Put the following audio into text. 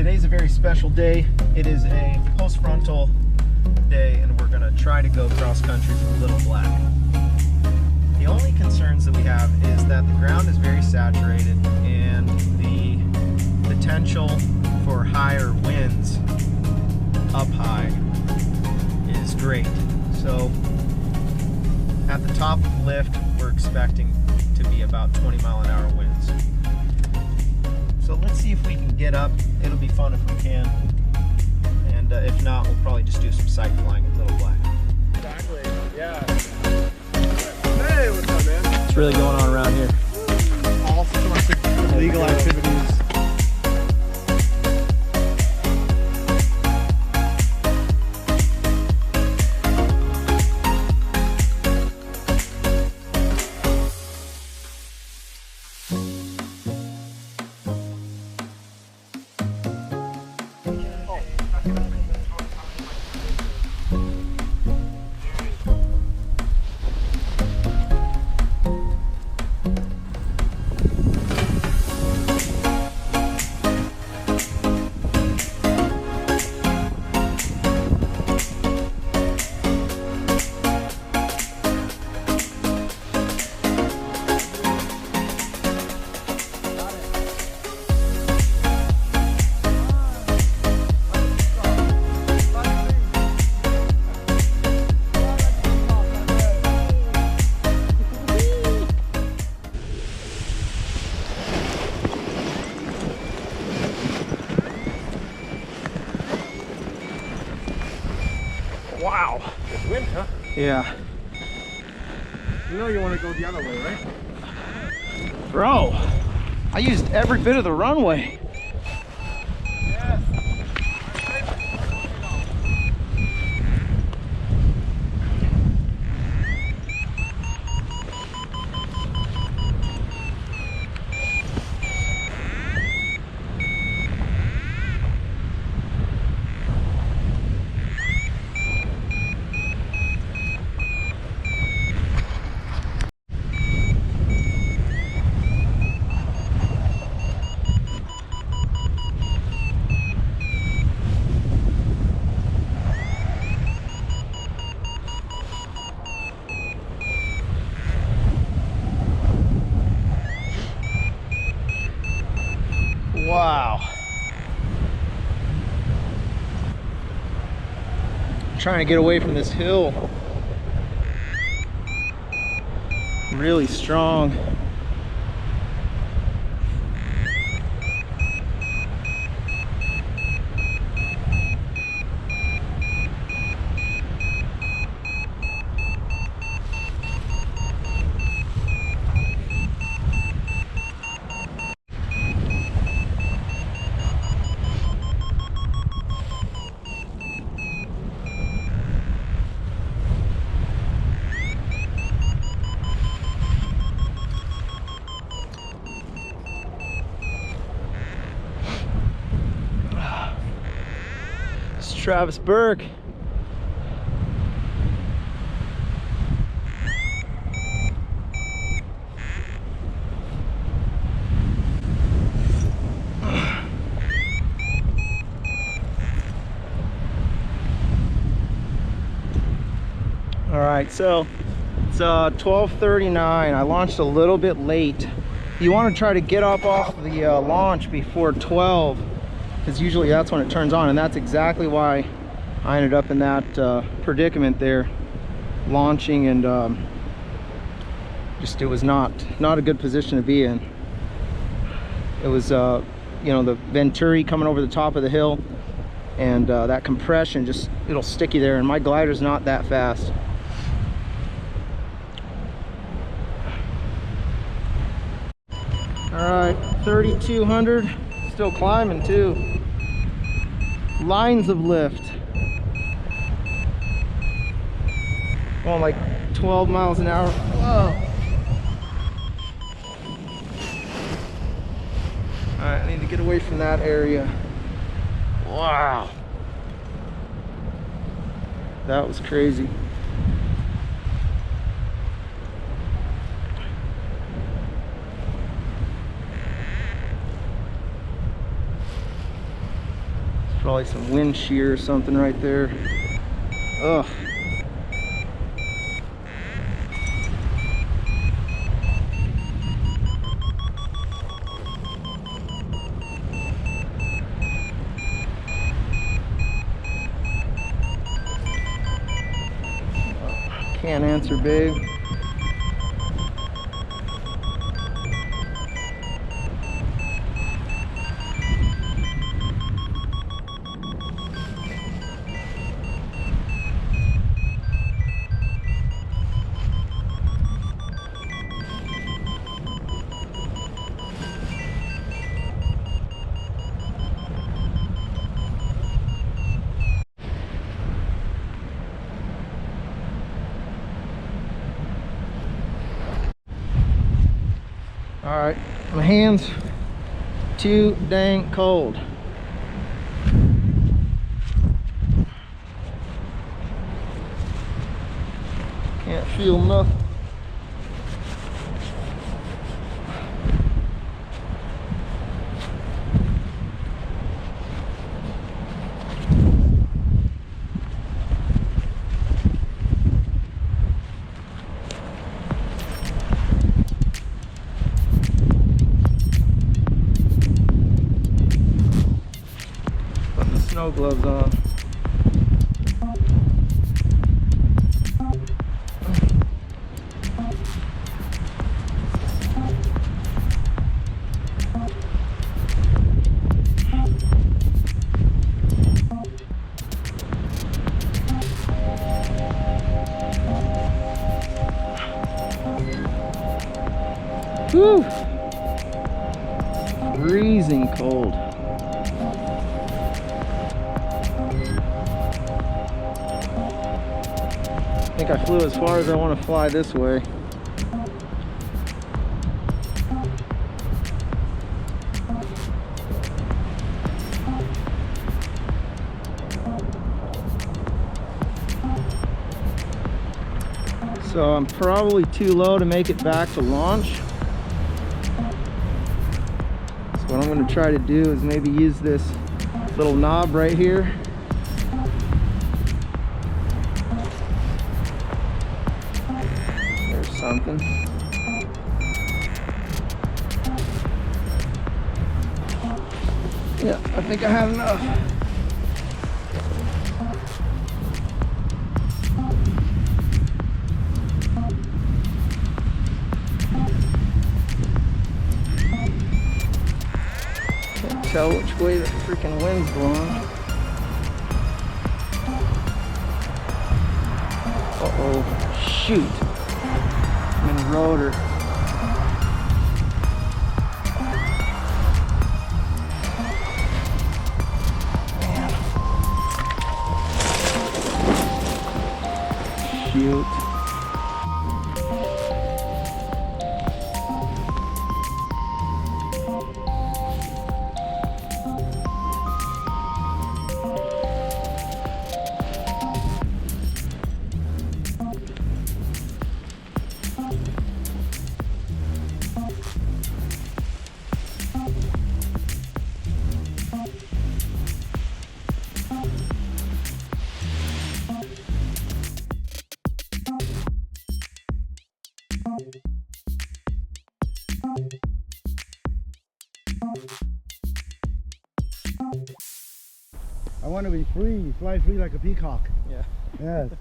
Today's a very special day. It is a post-frontal day, and we're gonna try to go cross country for the Little Black. The only concerns that we have is that the ground is very saturated and the potential for higher winds up high is great. So at the top of the lift, we're expecting to be about 20-mile-an-hour winds. So let's see if we can get up. It'll be fun if we can. And if not, we'll probably just do some sight flying at Little Black. Exactly, yeah. Hey, what's up, man? What's really going on around here? All sorts of legal activities. Wow. It's wind, huh? Yeah. You know you want to go the other way, right? Bro, I used every bit of the runway. Yes. Wow. I'm trying to get away from this hill. Really strong. Travis Burke. All right, so it's 12:39. I launched a little bit late. You want to try to get up off the launch before 12. Because usually that's when it turns on, and that's exactly why I ended up in that predicament there, launching, and just it was not a good position to be in. It was you know, the venturi coming over the top of the hill, and that compression just, it'll stick you there, and my glider's not that fast. All right, 3,200. Still climbing too. Lines of lift. Going like 12 miles an hour. Whoa. Alright, I need to get away from that area. Wow. That was crazy. Probably some wind shear or something right there. Ugh. Can't answer, babe. All right, my hands too dang cold. Can't feel nothing. Putting the snow gloves on. Whew. Freezing cold. I think I flew as far as I want to fly this way. So I'm probably too low to make it back to launch. So what I'm going to try to do is maybe use this little knob right here. There's something. Yeah, I think I have enough. Tell which way the freaking wind's blowing. Uh-oh, shoot. I'm in rotor. Man. Shoot. I want to be free, fly free like a peacock. Yeah. Yes.